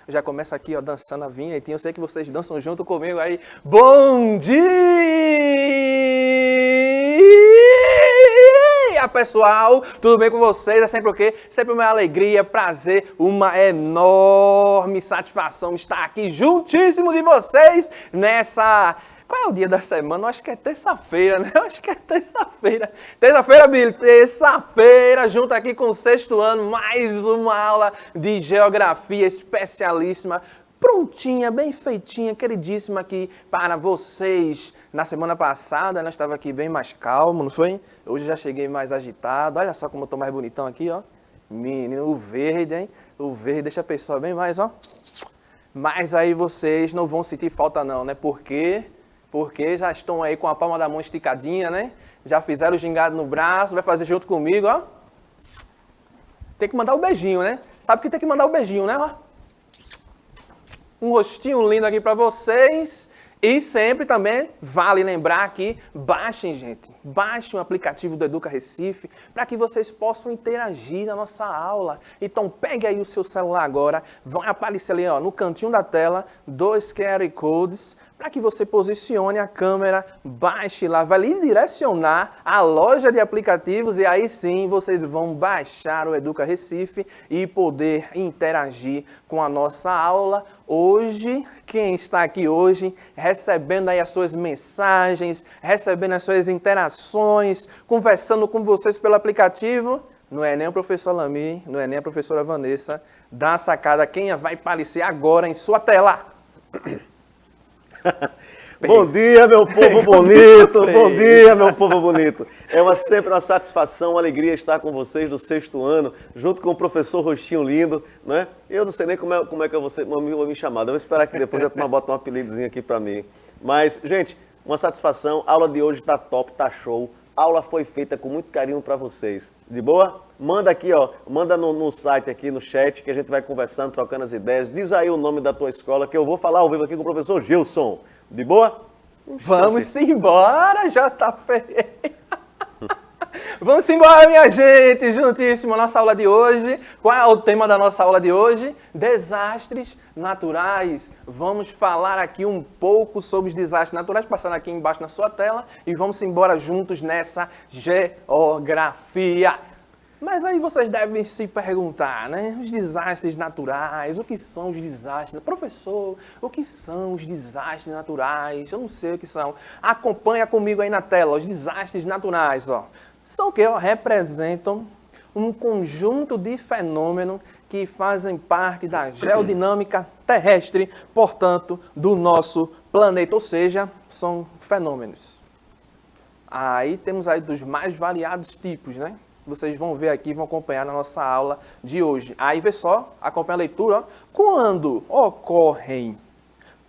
Eu já começo aqui, ó, dançando a vinhetinha. Eu sei que vocês dançam junto comigo aí. Bom dia, pessoal! Tudo bem com vocês? É sempre o quê? Sempre uma alegria, prazer, uma enorme satisfação estar aqui juntíssimo de vocês nessa... Qual é o dia da semana? Eu acho que é terça-feira, né? Eu acho que é terça-feira. Terça-feira, Billy. Terça-feira, junto aqui com o sexto ano, mais uma aula de geografia especialíssima, prontinha, bem feitinha, queridíssima aqui para vocês. Na semana passada, nós estava aqui bem mais calmo, não foi? Hoje já cheguei mais agitado. Olha só como eu tô mais bonitão aqui, ó. Menino, o verde, hein? O verde deixa a pessoa bem mais, ó. Mas aí vocês não vão sentir falta não, né? Porque já estão aí com a palma da mão esticadinha, né? Já fizeram o gingado no braço, vai fazer junto comigo, ó. Tem que mandar o beijinho, né? Sabe que tem que mandar o beijinho, né? Ó. Um rostinho lindo aqui para vocês. E sempre também vale lembrar que baixem, gente, baixem o aplicativo do Educa Recife para que vocês possam interagir na nossa aula. Então pegue aí o seu celular agora, vai aparecer ali, ó, no cantinho da tela, 2 QR Codes, para que você posicione a câmera, baixe lá, vai lhe direcionar à loja de aplicativos e aí sim vocês vão baixar o Educa Recife e poder interagir com a nossa aula. Hoje, quem está aqui hoje, recebendo aí as suas mensagens, recebendo as suas interações, conversando com vocês pelo aplicativo, não é nem o professor Lami, não é nem a professora Vanessa, dá uma sacada, quem vai aparecer agora em sua tela. Bom dia, meu povo bonito! Bom dia, meu povo bonito! É sempre uma satisfação, uma alegria estar com vocês do sexto ano, junto com o professor Rostinho Lindo, né? Eu não sei nem como é que eu vou me chamar, eu vou esperar que depois já bota um apelidozinho aqui pra mim. Mas, gente, uma satisfação, a aula de hoje tá top, tá show. A aula foi feita com muito carinho para vocês. De boa? Manda aqui, ó, manda no site aqui, no chat, que a gente vai conversando, trocando as ideias. Diz aí o nome da tua escola, que eu vou falar ao vivo aqui com o professor Gilson. De boa? Vamos embora, JF! Vamos embora, minha gente, juntíssimo a nossa aula de hoje. Qual é o tema da nossa aula de hoje? Desastres naturais. Vamos falar aqui um pouco sobre os desastres naturais, passando aqui embaixo na sua tela, e vamos embora juntos nessa geografia. Mas aí vocês devem se perguntar, né? Os desastres naturais, o que são os desastres? Professor, o que são os desastres naturais? Eu não sei o que são. Acompanha comigo aí na tela, os desastres naturais, ó. São o que? Representam um conjunto de fenômenos que fazem parte da geodinâmica terrestre, portanto, do nosso planeta. Ou seja, são fenômenos. Aí temos aí dos mais variados tipos, né? Vocês vão ver aqui, vão acompanhar na nossa aula de hoje. Aí vê só, acompanha a leitura. Ó. Quando ocorrem,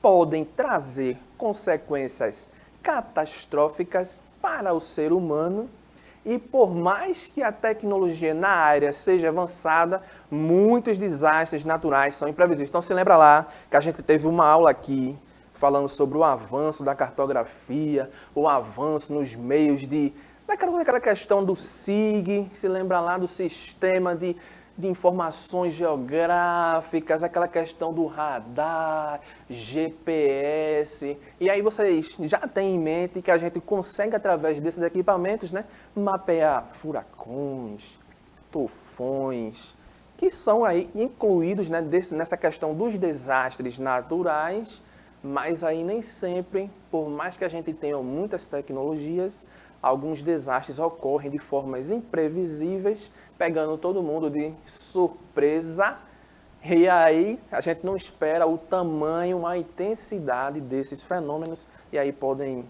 podem trazer consequências catastróficas para o ser humano. E por mais que a tecnologia na área seja avançada, muitos desastres naturais são imprevisíveis. Então se lembra lá que a gente teve uma aula aqui falando sobre o avanço da cartografia, o avanço nos meios daquela questão do SIG, se lembra lá do sistema de informações geográficas, aquela questão do radar, GPS. E aí vocês já têm em mente que a gente consegue, através desses equipamentos, né, mapear furacões, tufões, que são aí incluídos, né, nessa questão dos desastres naturais, mas aí nem sempre, por mais que a gente tenha muitas tecnologias, alguns desastres ocorrem de formas imprevisíveis, pegando todo mundo de surpresa. E aí a gente não espera o tamanho, a intensidade desses fenômenos. E aí podem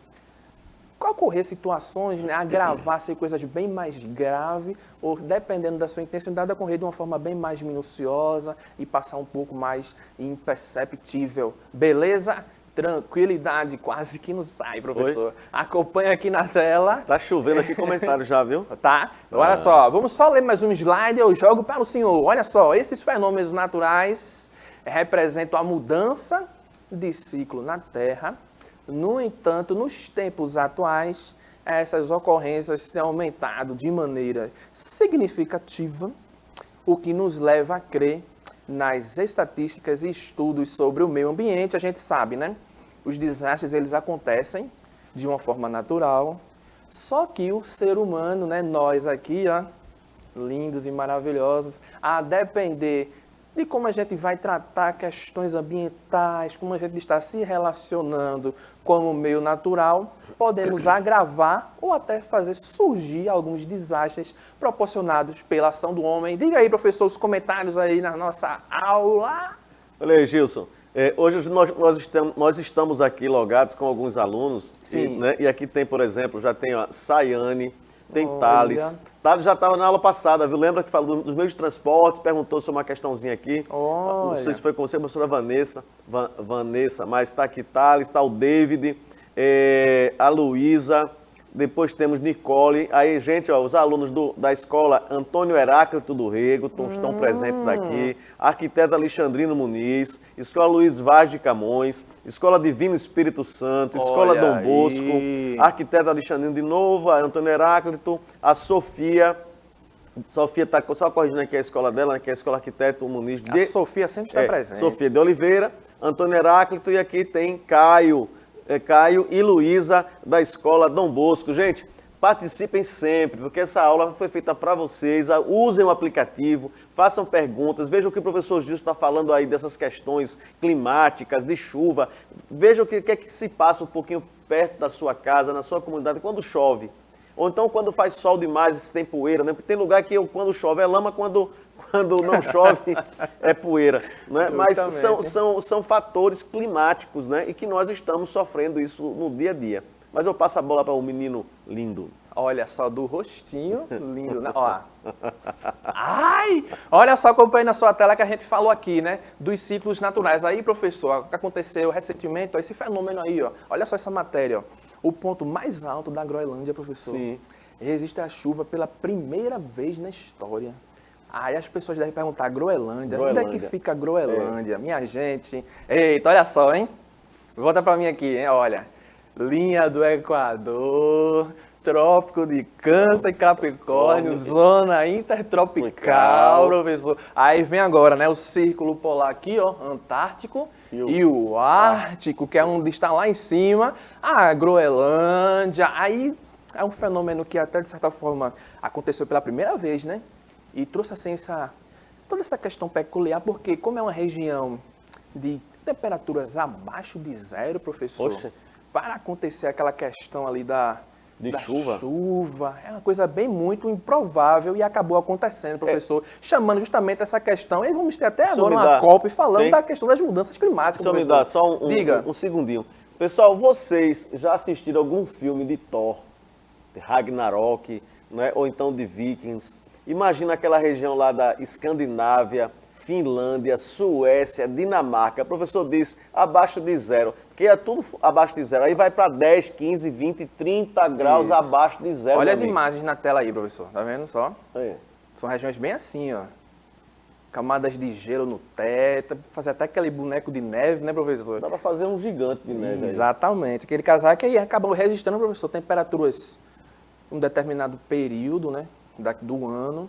ocorrer situações, né, agravar-se coisas bem mais graves, ou dependendo da sua intensidade, ocorrer de uma forma bem mais minuciosa e passar um pouco mais imperceptível. Beleza? Tranquilidade, quase que não sai, professor. Foi? Acompanha aqui na tela. Tá chovendo aqui comentário já, viu? Tá? Olha só, vamos só ler mais um slide, eu jogo para o senhor. Olha só, esses fenômenos naturais representam a mudança de ciclo na Terra. No entanto, nos tempos atuais, essas ocorrências têm aumentado de maneira significativa, o que nos leva a crer nas estatísticas e estudos sobre o meio ambiente, a gente sabe, né? Os desastres, eles acontecem de uma forma natural, só que o ser humano, né, nós aqui, ó, lindos e maravilhosos, a depender de como a gente vai tratar questões ambientais, como a gente está se relacionando com o meio natural, podemos agravar ou até fazer surgir alguns desastres proporcionados pela ação do homem. Diga aí, professor, os comentários aí na nossa aula. Olha aí, Gilson. Hoje nós estamos aqui logados com alguns alunos. Sim. E aqui tem, por exemplo, já tem a Sayane, tem Olha. Thales. Thales já estava na aula passada, viu? Lembra que falou dos meios de transporte, perguntou sobre uma questãozinha aqui. Olha. Não sei se foi com você, a professora Vanessa, mas está aqui Thales, está o David, a Luísa, depois temos Nicole. Aí, gente, ó, os alunos da escola Antônio Heráclito do Rego estão presentes aqui. Arquiteto Alexandrino Muniz, Escola Luiz Vaz de Camões, Escola Divino Espírito Santo, Escola Olha Dom Bosco, aí. Arquiteto Alexandrino de novo, a Antônio Heráclito, a Sofia está só corrigindo aqui a escola dela, né, que é a Escola Arquiteto Muniz de... A Sofia sempre está presente. Sofia de Oliveira, Antônio Heráclito, e aqui tem Caio e Luísa, da Escola Dom Bosco. Gente, participem sempre, porque essa aula foi feita para vocês. Usem o aplicativo, façam perguntas, vejam o que o professor Gilson está falando aí dessas questões climáticas, de chuva. Vejam o que é que se passa um pouquinho perto da sua casa, na sua comunidade, quando chove. Ou então quando faz sol demais, se tem poeira, né? Porque tem lugar que quando chove é lama, quando não chove é poeira, né? Mas são fatores climáticos, né? E que nós estamos sofrendo isso no dia a dia. Mas eu passo a bola para um menino lindo. Olha só, do rostinho lindo, né? Ó. Ai! Olha só, acompanhe na sua tela que a gente falou aqui, né? Dos ciclos naturais. Aí, professor, o que aconteceu recentemente, ó, esse fenômeno aí, ó. Olha só essa matéria, ó. O ponto mais alto da Groenlândia, professor. Sim. Resiste à chuva pela primeira vez na história. Aí as pessoas devem perguntar, Groenlândia, onde é que fica a Groenlândia? Minha gente, eita, olha só, hein? Volta pra mim aqui, hein? Olha, linha do Equador, Trópico de Câncer e Capricórnio, zona intertropical, professor. Aí vem agora, né, o círculo polar aqui, ó, Antártico e o Ártico, que é onde está lá em cima, a Groenlândia. Aí é um fenômeno que até, de certa forma, aconteceu pela primeira vez, né? E trouxe assim toda essa questão peculiar, porque como é uma região de temperaturas abaixo de zero, professor, Poxa. para acontecer aquela questão ali da chuva, é uma coisa bem muito improvável e acabou acontecendo, professor, chamando justamente essa questão. E vamos ter até agora uma COP falando da questão das mudanças climáticas, Deixa eu me dar só um segundinho. Pessoal, vocês já assistiram algum filme de Thor, de Ragnarok, né? Ou então de Vikings? Imagina aquela região lá da Escandinávia, Finlândia, Suécia, Dinamarca. O professor diz abaixo de zero, porque é tudo abaixo de zero. Aí vai para 10, 15, 20, 30 graus abaixo de zero. Olha as imagens na tela aí, professor. Tá vendo só? É. São regiões bem assim, ó. Camadas de gelo no teto, fazer até aquele boneco de neve, né, professor? Dá para fazer um gigante de neve. Exatamente. Aquele casaco aí acabou registrando, professor, temperaturas em um determinado período, né, do ano,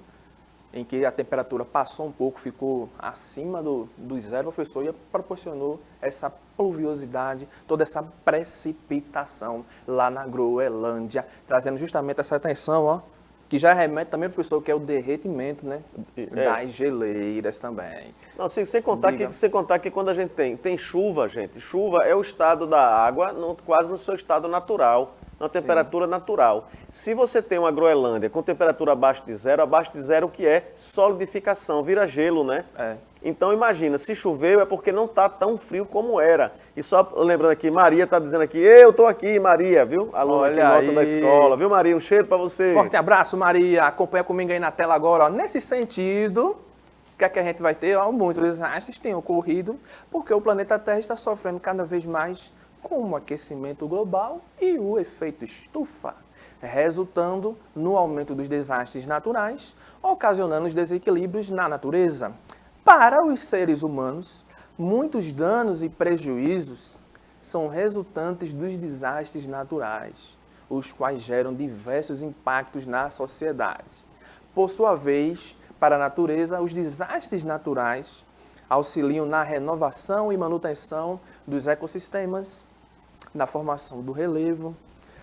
em que a temperatura passou um pouco, ficou acima do zero, professor, e proporcionou essa pluviosidade, toda essa precipitação lá na Groenlândia, trazendo justamente essa atenção, ó, que já remete também, professor, que é o derretimento, né, das geleiras também. Não, sem contar que quando a gente tem chuva, gente, chuva é o estado da água quase no seu estado natural, na temperatura natural. Se você tem uma Groenlândia com temperatura abaixo de zero o que é solidificação, vira gelo, né? É. Então imagina, se choveu é porque não está tão frio como era. E só lembrando aqui, Maria está dizendo aqui, eu estou aqui, Maria, viu? Aluna aqui nossa da escola, viu, Maria? Um cheiro para você. Forte abraço, Maria. Acompanha comigo aí na tela agora, ó. Nesse sentido, o que é que a gente vai ter? Ó, muitos desastres têm ocorrido porque o planeta Terra está sofrendo cada vez mais com o aquecimento global e o efeito estufa, resultando no aumento dos desastres naturais, ocasionando os desequilíbrios na natureza. Para os seres humanos, muitos danos e prejuízos são resultantes dos desastres naturais, os quais geram diversos impactos na sociedade. Por sua vez, para a natureza, os desastres naturais auxiliam na renovação e manutenção dos ecossistemas, na formação do relevo,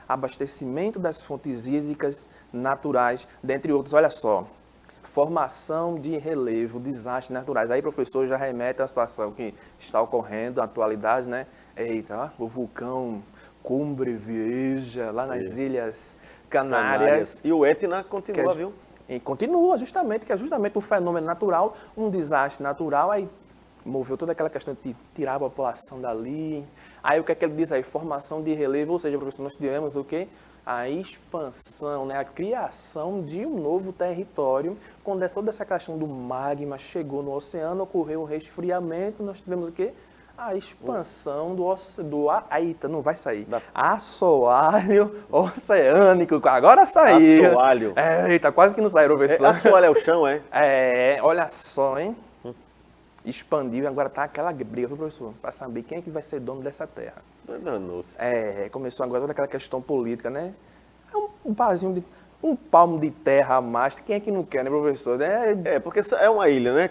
abastecimento das fontes hídricas naturais, dentre outros. Olha só, formação de relevo, desastres naturais. Aí, professor, já remete à situação que está ocorrendo, na atualidade, né? Eita, o vulcão Cumbre Vieja, lá nas Ilhas Canárias. E o Etna continua, viu? E continua, justamente, que é justamente um fenômeno natural, um desastre natural, aí moveu toda aquela questão de tirar a população dali. Aí o que é que ele diz aí? Formação de relevo, ou seja, professor, nós tivemos o quê? A expansão, né? A criação de um novo território, quando toda essa questão do magma chegou no oceano, ocorreu um resfriamento, nós tivemos o quê? A expansão eita, não vai sair. Assoalho oceânico, agora saiu. Assoalho. Eita, quase que não saiu, professor. Assoalho é o chão, é? Olha só, hein? Expandiu e agora tá aquela briga, viu, professor? Para saber quem é que vai ser dono dessa terra. Danou-se. Começou agora toda aquela questão política, né? É um palmo de terra a mais, quem é que não quer, né, professor? Porque é uma ilha, né?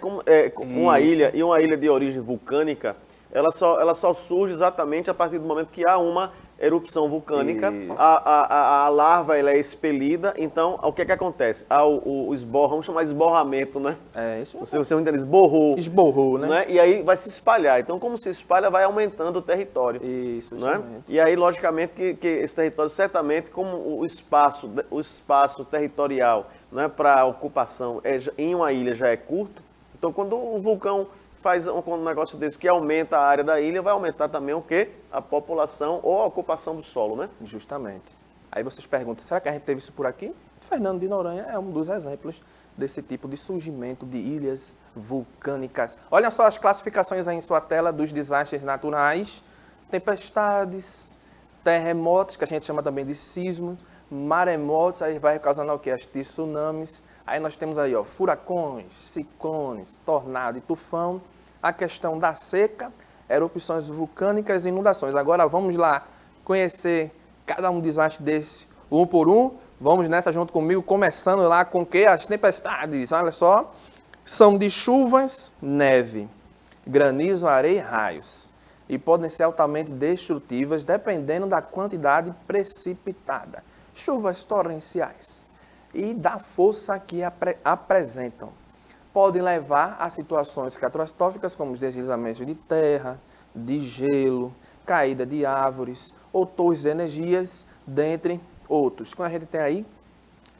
Uma ilha e uma ilha de origem vulcânica, ela só surge exatamente a partir do momento que há uma erupção vulcânica, a larva ela é expelida, então o que é que acontece? Há vamos chamar de esborramento, né? Isso. Você entende? Esborrou, né? E aí vai se espalhar. Então, como se espalha, vai aumentando o território. Isso, né? E aí, logicamente, que esse território, certamente, como o espaço territorial, né, para ocupação em uma ilha já é curto, então quando o vulcão faz um negócio desse que aumenta a área da ilha, vai aumentar também o quê? A população ou a ocupação do solo, né? Justamente. Aí vocês perguntam, será que a gente teve isso por aqui? Fernando de Noronha é um dos exemplos desse tipo de surgimento de ilhas vulcânicas. Olha só as classificações aí em sua tela dos desastres naturais, tempestades, terremotos, que a gente chama também de sismos, maremotos, aí vai causando o quê? As tsunamis. Aí nós temos aí, ó, furacões, ciclones, tornado e tufão, a questão da seca, erupções vulcânicas e inundações. Agora vamos lá conhecer cada um desastre desse, um por um. Vamos nessa junto comigo, começando lá com o quê? As tempestades, olha só, são de chuvas, neve, granizo, areia e raios. E podem ser altamente destrutivas, dependendo da quantidade precipitada. Chuvas torrenciais e da força que apresentam. Podem levar a situações catastróficas como os deslizamentos de terra, de gelo, caída de árvores ou torres de energias, dentre outros. Quando a gente tem aí,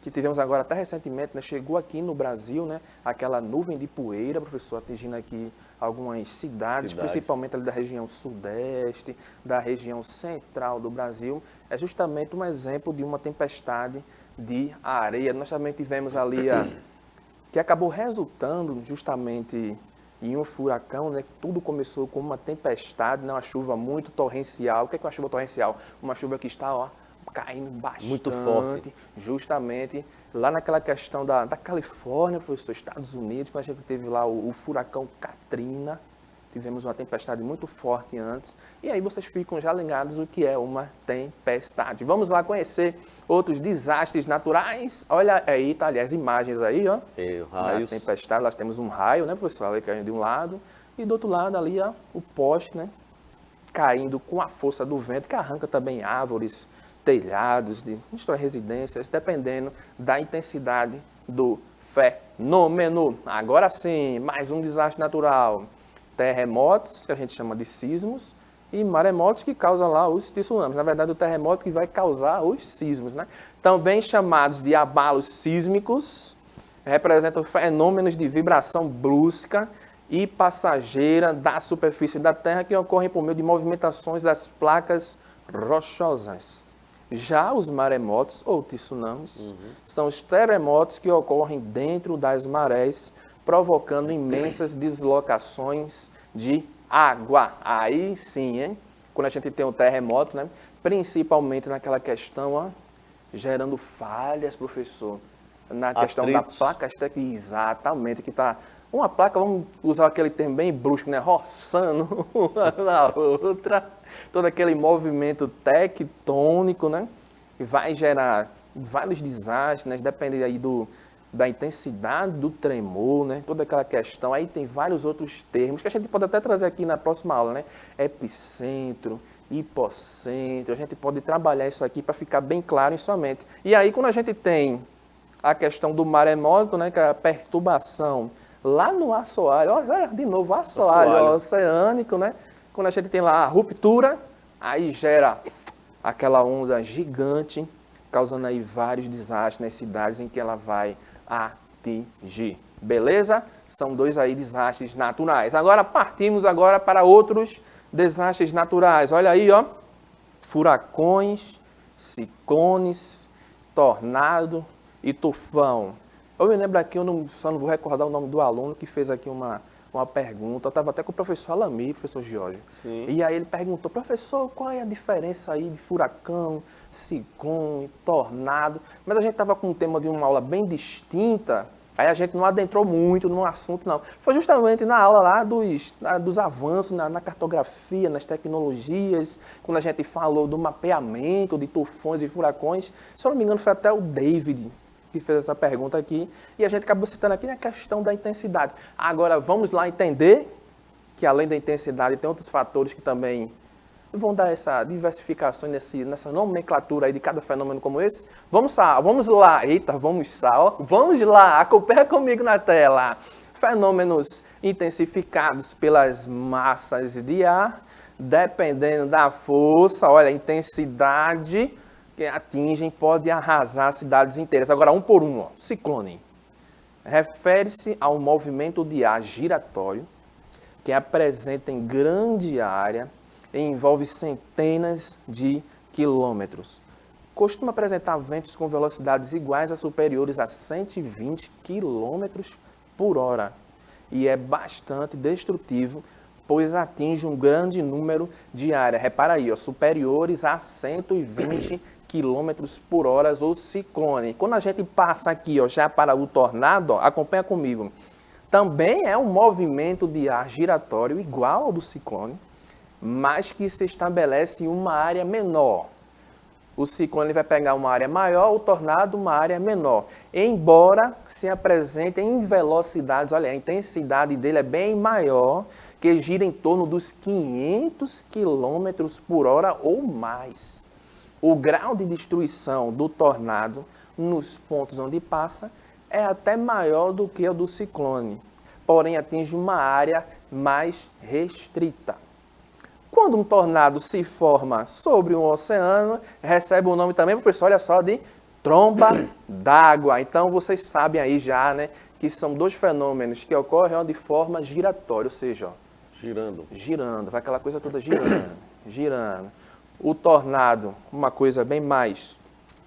que tivemos agora até recentemente, né, chegou aqui no Brasil, né, aquela nuvem de poeira, professor, atingindo aqui algumas cidades, principalmente ali da região sudeste, da região central do Brasil, é justamente um exemplo de uma tempestade de areia. Nós também tivemos ali que acabou resultando justamente em um furacão, né? Tudo começou com uma tempestade, né? Uma chuva muito torrencial. O que é uma chuva torrencial? Uma chuva que está caindo bastante. Muito forte. Justamente lá naquela questão da Califórnia, professor, Estados Unidos, quando a gente teve lá o furacão Katrina. Tivemos uma tempestade muito forte antes. E aí vocês ficam já ligados o que é uma tempestade. Vamos lá conhecer outros desastres naturais. Olha aí, tá, aliás, imagens aí, ó. Raios. Na tempestade, nós temos um raio, né, professor? Ali caindo de um lado. E do outro lado ali, ó, o poste, né? Caindo com a força do vento, que arranca também árvores, telhados, de residências, dependendo da intensidade do fenômeno. Agora sim, mais um desastre natural. Terremotos, que a gente chama de sismos, e maremotos que causam lá os tsunamis. Na verdade, o terremoto que vai causar os sismos, né? Também chamados de abalos sísmicos, representam fenômenos de vibração brusca e passageira da superfície da Terra que ocorrem por meio de movimentações das placas rochosas. Já os maremotos, ou tsunamis, são os terremotos que ocorrem dentro das marés, provocando imensas deslocações de água. Aí sim, hein? Quando a gente tem um terremoto, né? Principalmente naquela questão, gerando falhas, professor, na questão da placa, exatamente, que está uma placa, vamos usar aquele termo bem brusco, né? Roçando uma na outra, todo aquele movimento tectônico, né? E vai gerar vários desastres, né? Depende aí da intensidade do tremor, né? Toda aquela questão. Aí tem vários outros termos que a gente pode até trazer aqui na próxima aula, né? Epicentro, hipocentro, a gente pode trabalhar isso aqui para ficar bem claro em sua mente. E aí, quando a gente tem a questão do maremoto, né, que é a perturbação lá no assoalho, ó, de novo, assoalho oceânico, né? Quando a gente tem lá a ruptura, aí gera aquela onda gigante, causando aí vários desastres nas cidades em que ela vai atingir. Beleza? São dois aí desastres naturais. Agora partimos agora para outros desastres naturais. Olha aí, ó. Furacões, ciclones, tornado e tufão. Eu me lembro aqui, só não vou recordar o nome do aluno que fez aqui uma pergunta. Eu estava até com o professor Alami, professor Jorge. Sim. E aí ele perguntou, professor, qual é a diferença aí de furacão, ciclone, tornado? Mas a gente estava com um tema de uma aula bem distinta, aí a gente não adentrou muito no assunto, não. Foi justamente na aula lá dos avanços na cartografia, nas tecnologias, quando a gente falou do mapeamento de tufões e furacões. Se eu não me engano, foi até o David que fez essa pergunta aqui, e a gente acabou citando aqui a questão da intensidade. Agora, vamos lá entender que além da intensidade tem outros fatores que também vão dar essa diversificação nessa nomenclatura aí de cada fenômeno como esse. Vamos lá, eita, vamos lá, acompanha comigo na tela. Fenômenos intensificados pelas massas de ar, dependendo da força, olha, a intensidade que atingem pode arrasar cidades inteiras. Agora, um por um, ó. Ciclone. Refere-se ao movimento de ar giratório que apresenta em grande área e envolve centenas de quilômetros. Costuma apresentar ventos com velocidades iguais a superiores a 120 quilômetros por hora e é bastante destrutivo, pois atinge um grande número de área. Repara aí, ó, superiores a 120 quilômetros por hora, ou ciclone. Quando a gente passa aqui, ó, já para o tornado, ó, acompanha comigo. Também é um movimento de ar giratório igual ao do ciclone, mas que se estabelece em uma área menor. O ciclone vai pegar uma área maior, o tornado uma área menor. Embora se apresente em velocidades, olha, a intensidade dele é bem maior, que gira em torno dos 500 km por hora ou mais. O grau de destruição do tornado nos pontos onde passa é até maior do que o do ciclone, porém atinge uma área mais restrita. Quando um tornado se forma sobre um oceano, recebe o nome também, professor, olha só, de tromba d'água. Então, vocês sabem aí já, né, que são dois fenômenos que ocorrem de forma giratória, ou seja, ó, girando, vai aquela coisa toda girando. O tornado, uma coisa bem mais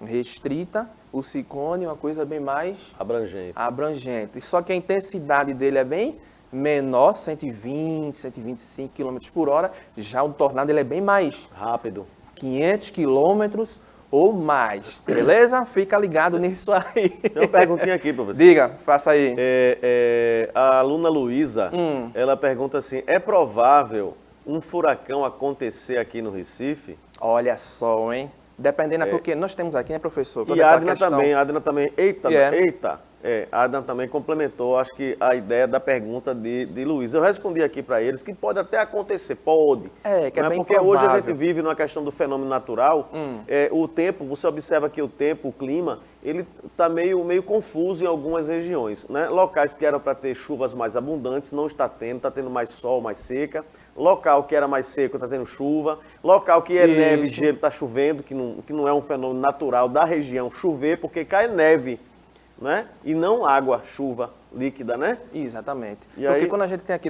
restrita, o ciclone, uma coisa bem mais abrangente. Só que a intensidade dele é bem menor, 120, 125 km por hora. Já o tornado ele é bem mais rápido, 500 km ou mais. Beleza? Fica ligado nisso aí. Tem uma perguntinha aqui, professor. Diga, faça aí. A aluna Luísa, ela pergunta assim, é provável um furacão acontecer aqui no Recife? Olha só, hein? Dependendo, porque nós temos aqui, né, professor? E a Adna também, eita, a Adna também complementou, acho que a ideia da pergunta de Luiz. Eu respondi aqui para eles que pode até acontecer, pode. Que é bem porque provável. Hoje a gente vive numa questão do fenômeno natural, o tempo, você observa que o tempo, o clima, ele está meio confuso em algumas regiões, né? Locais que eram para ter chuvas mais abundantes, não está tendo mais sol, mais seca. Local que era mais seco está tendo chuva. Local que é neve e gelo está chovendo, que não é um fenômeno natural da região chover, porque cai neve, né? E não água, chuva líquida, né? Exatamente. E porque aí... quando a gente tem aqui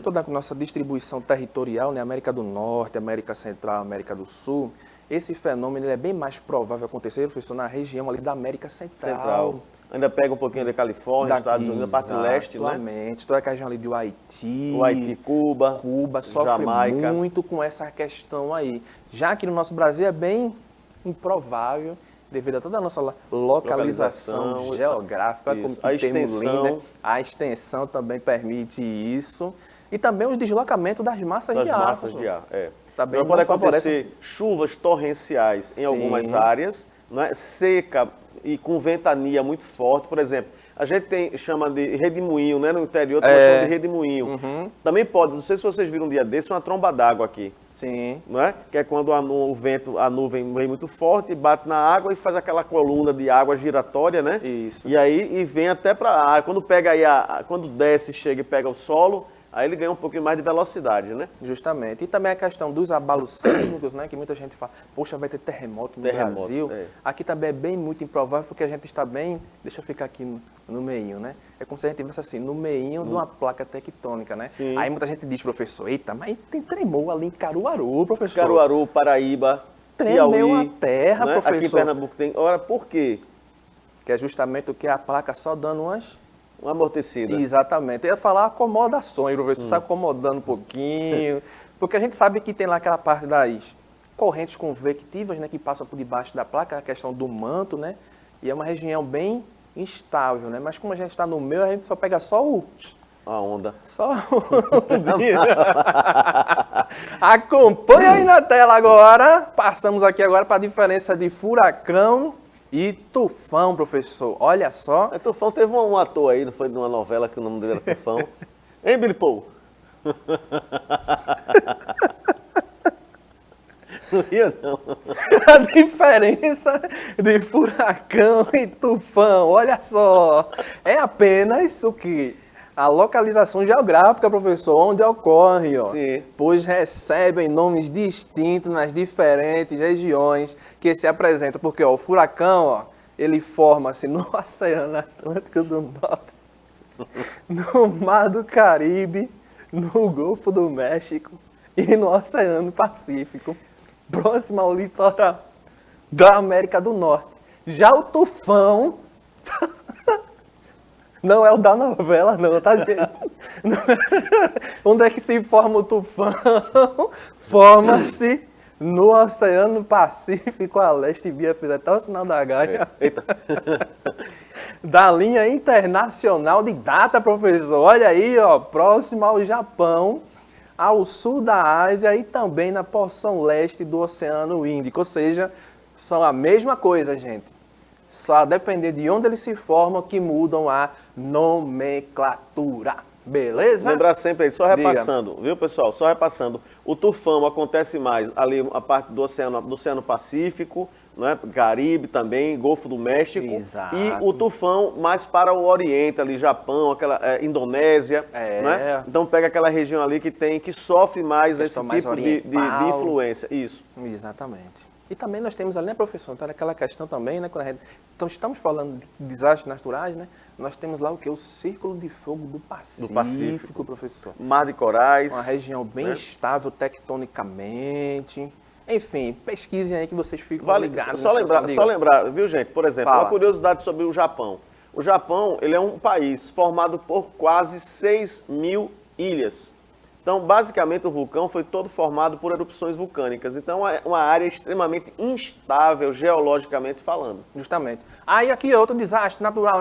toda a nossa distribuição territorial, né? América do Norte, América Central, América do Sul, esse fenômeno ele é bem mais provável acontecer, professor, na região ali da América Central. Ainda pega um pouquinho da Califórnia, Estados Unidos, a parte leste, né? Exatamente. Toda a região ali do Haiti. O Haiti, Cuba sofre Jamaica. muito com essa questão aí. Já aqui no nosso Brasil é bem improvável, devido a toda a nossa localização geográfica, como que a extensão. Lindo, né? A extensão também permite isso. E também o deslocamento das massas de ar. Também pode acontecer chuvas torrenciais em algumas áreas, né? Seca e com ventania muito forte, por exemplo, a gente chama de redemoinho, né? No interior nós chamamos de redemoinho. Também pode, não sei se vocês viram um dia desse, uma tromba d'água aqui. Sim. Não é? Que é quando o vento, a nuvem vem muito forte, bate na água e faz aquela coluna de água giratória, né? Isso. E aí vem até para a área. Quando pega aí, quando desce, chega e pega o solo, aí ele ganha um pouquinho mais de velocidade, né? Justamente. E também a questão dos abalos sísmicos, né? Que muita gente fala, poxa, vai ter terremoto no Brasil. Aqui também é bem muito improvável, porque a gente está bem... Deixa eu ficar aqui no meinho, né? É como se a gente estivesse assim, no meinho de uma placa tectônica, né? Sim. Aí muita gente diz, professor, eita, mas tem tremor ali em Caruaru, professor. Caruaru, Paraíba, Tremeu Piauí, a terra, né? professor. Aqui em Pernambuco tem. Ora, por quê? Que é justamente o que a placa só dando umas... Uma amortecida. Exatamente. Eu ia falar acomodações, professor, se acomodando um pouquinho. Porque a gente sabe que tem lá aquela parte das correntes convectivas, né, que passam por debaixo da placa, a questão do manto, né? E é uma região bem instável, né? Mas como a gente está no meio, a gente só pega só a onda. Só acompanha aí na tela agora. Passamos aqui agora para a diferença de furacão e tufão, professor. Olha só. Tufão teve um ator aí, não foi de uma novela que o nome dele era Tufão? Hein, Billy Paul? Não ia, não. A diferença de furacão e tufão, olha só. É apenas o que? A localização geográfica, professor, onde ocorre, ó. Sim. Pois recebem nomes distintos nas diferentes regiões que se apresentam. Porque ó, o furacão, ó, ele forma-se no Oceano Atlântico do Norte, no Mar do Caribe, no Golfo do México e no Oceano Pacífico, próximo ao litoral da América do Norte. Já o tufão... Não é o da novela, não, tá, gente? Onde é que se forma o tufão? Forma-se no Oceano Pacífico a leste, via, fiz até o sinal da Gaia. Eita. Da linha internacional de data, professor. Olha aí, ó, próximo ao Japão, ao sul da Ásia e também na porção leste do Oceano Índico. Ou seja, são a mesma coisa, gente. Só a depender de onde eles se formam que mudam a nomenclatura. Beleza? Lembrar sempre aí, só repassando, viu, pessoal? Só repassando. O tufão acontece mais ali a parte do Oceano Pacífico, né? Caribe também, Golfo do México. Exato. E o tufão mais para o Oriente, ali, Japão, aquela Indonésia, né? Então pega aquela região ali que sofre mais esse tipo de influência. Isso. Exatamente. E também nós temos ali, né, professor, então, aquela questão também, né, quando então, estamos falando de desastres naturais, né, nós temos lá o que? O Círculo de Fogo do Pacífico, professor. Mar de Corais. Uma região bem estável tectonicamente. Enfim, pesquisem aí que vocês ficam ligados. Só lembrar, viu, gente? Por exemplo, uma curiosidade sobre o Japão. O Japão, ele é um país formado por quase 6.000 ilhas. Então, basicamente, o vulcão foi todo formado por erupções vulcânicas. Então, é uma área extremamente instável, geologicamente falando. Justamente. Aí, aqui é outro desastre natural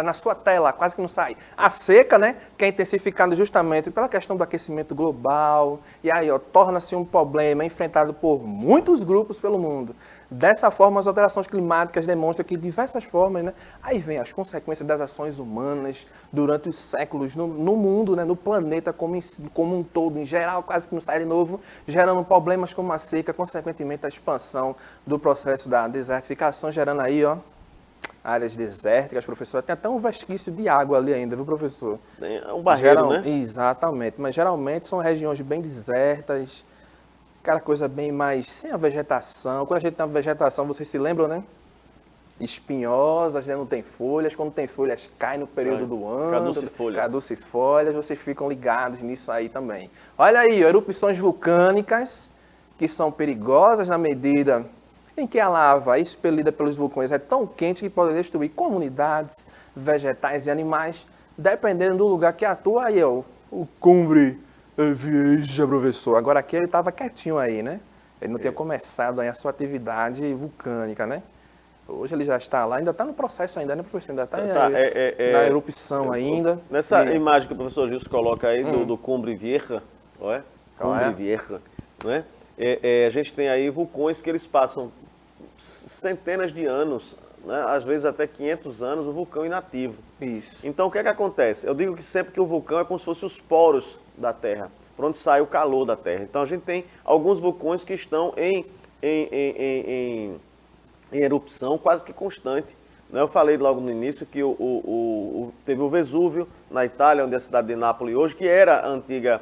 na sua tela, quase que não sai. A seca, né, que é intensificada justamente pela questão do aquecimento global. E aí, ó, torna-se um problema enfrentado por muitos grupos pelo mundo. Dessa forma, as alterações climáticas demonstram que diversas formas, né, aí vem as consequências das ações humanas durante os séculos no mundo, né, no planeta como um todo, em geral, quase que não sai de novo, gerando problemas como a seca, consequentemente a expansão do processo da desertificação, gerando aí, ó, áreas desérticas, professor. Tem até um vesquício de água ali ainda, viu, professor? É um barreiro, né? Exatamente, mas geralmente são regiões bem desertas, aquela coisa bem mais sem a vegetação. Quando a gente tem a vegetação, vocês se lembram, né? Espinhosas, né? Não tem folhas. Quando tem folhas, cai no período do ano. Caducifólias. Vocês ficam ligados nisso aí também. Olha aí, erupções vulcânicas, que são perigosas na medida em que a lava expelida pelos vulcões é tão quente que pode destruir comunidades, vegetais e animais, dependendo do lugar que atua. Aí, ó, o Cumbre Vieja, professor. Agora aqui ele estava quietinho aí, né? Ele não tinha começado aí a sua atividade vulcânica, né? Hoje ele já está lá, ainda está no processo ainda, né, professor? Ainda está na erupção ainda. Nessa imagem que o professor Gilson coloca aí do Cumbre Vieja, Cumbre Vieja, não é? A gente tem aí vulcões que eles passam centenas de anos, né? Às vezes até 500 anos, o vulcão inativo. Isso. Então, o que é que acontece? Eu digo que sempre que o vulcão é como se fossem os poros da Terra, por onde sai o calor da Terra. Então, a gente tem alguns vulcões que estão em erupção quase que constante. Eu falei logo no início que teve o Vesúvio, na Itália, onde é a cidade de Nápoles hoje, que era a antiga...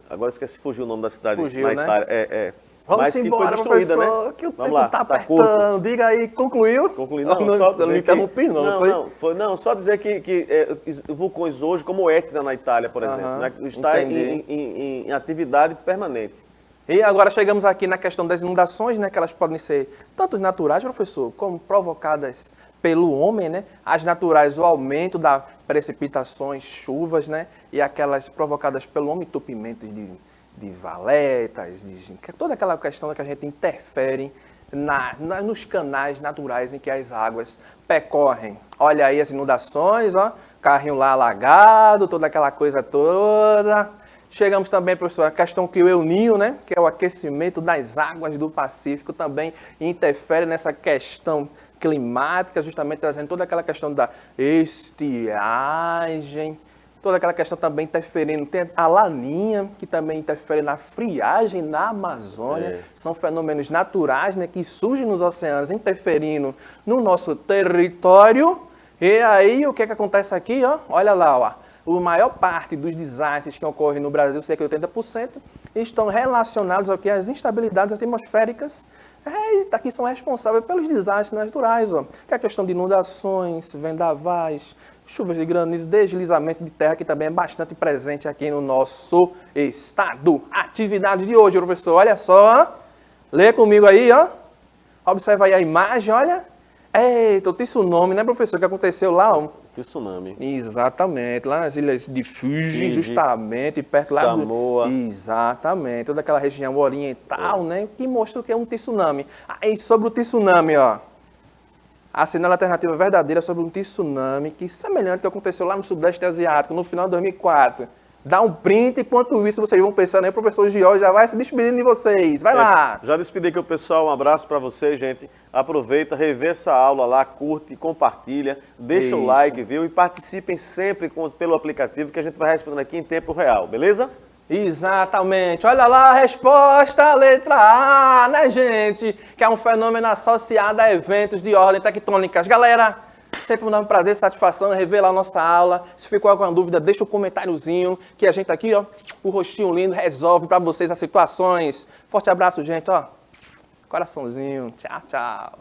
agora esqueci, fugiu o nome da cidade. Fugiu, na né? Itália. Vamos Mas embora, que foi destruída, professor, né? que o Vamos tempo lá, tá tá apertando. Diga aí, concluiu? Concluí, não, não, só eu não dizer interrompi, não, não, só dizer que vulcões hoje, como o Etna na Itália, por exemplo, né, está em atividade permanente. E agora chegamos aqui na questão das inundações, né, que elas podem ser tanto naturais, professor, como provocadas pelo homem, né? As naturais, o aumento das precipitações, chuvas, né? E aquelas provocadas pelo homem, entupimentos de valetas, toda aquela questão que a gente interfere nos canais naturais em que as águas percorrem. Olha aí as inundações, ó, carrinho lá alagado, toda aquela coisa toda. Chegamos também, professor, à questão que o El Niño, né, que é o aquecimento das águas do Pacífico, também interfere nessa questão climática, justamente trazendo toda aquela questão da estiagem, toda aquela questão também interferindo. Tem a laninha, que também interfere na friagem na Amazônia. São fenômenos naturais, né, que surgem nos oceanos, interferindo no nosso território. E aí, o que acontece aqui? Ó? Olha lá, ó. A maior parte dos desastres que ocorrem no Brasil, cerca de 80%, estão relacionados ao que? As instabilidades atmosféricas que são responsáveis pelos desastres naturais, ó, que é a questão de inundações, vendavais, chuvas de granizo, deslizamento de terra, que também é bastante presente aqui no nosso estado. Atividade de hoje, professor, olha só, lê comigo aí, ó, observa aí a imagem, olha, eita, o tsunami, né, professor, que aconteceu lá, ó. Tsunami. Exatamente, lá nas ilhas de Fuji, justamente, perto lá Samoa. Exatamente, toda aquela região oriental, né, que mostra o que é um tsunami. Aí, sobre o tsunami, ó, assinala a alternativa verdadeira sobre um tsunami, que semelhante ao que aconteceu lá no Sudeste Asiático, no final de 2004. Dá um print, enquanto isso vocês vão pensando aí, o professor Giol já vai se despedindo de vocês. Vai lá! Já despedi aqui o pessoal, um abraço para vocês, gente. Aproveita, revê essa aula lá, curte, compartilha, deixa o like, viu? E participem sempre pelo aplicativo que a gente vai respondendo aqui em tempo real, beleza? Exatamente. Olha lá a resposta, letra A, né, gente? Que é um fenômeno associado a eventos de ordem tectônicas. Galera, sempre me dá um prazer, satisfação rever lá a nossa aula. Se ficou alguma dúvida, deixa um comentáriozinho, que a gente aqui, ó, o rostinho lindo, resolve para vocês as situações. Forte abraço, gente, ó. Coraçãozinho. Tchau, tchau.